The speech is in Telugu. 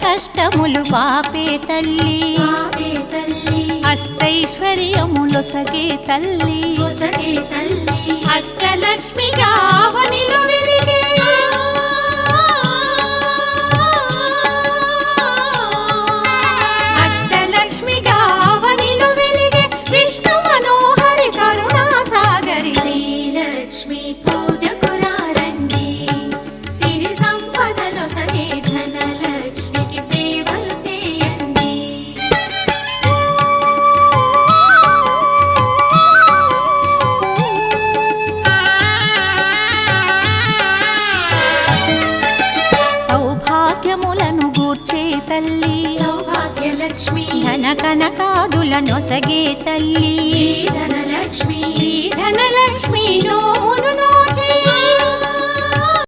కష్టములు పాపే తల్లి అష్టైశ్వర్యములొసగే తల్లి అష్టలక్ష్మిగా అవనిలో వెలిగే అష్టలక్ష్మిగా అవనిలో వెలిగే విష్ణు మనోహరి కరుణా సాగరి శ్రీలక్ష్మి పూజకు రండి సిరి సంపదలో సగే ధనలక్ష్మికి సేవలు చేయండి సౌభాగ్యములను గూర్చే తల్లి సౌభాగ్యలక్ష్మి ధన కనకాదుల నొసగే తల్లి ధనలక్ష్మి ధనలక్ష్మి నోము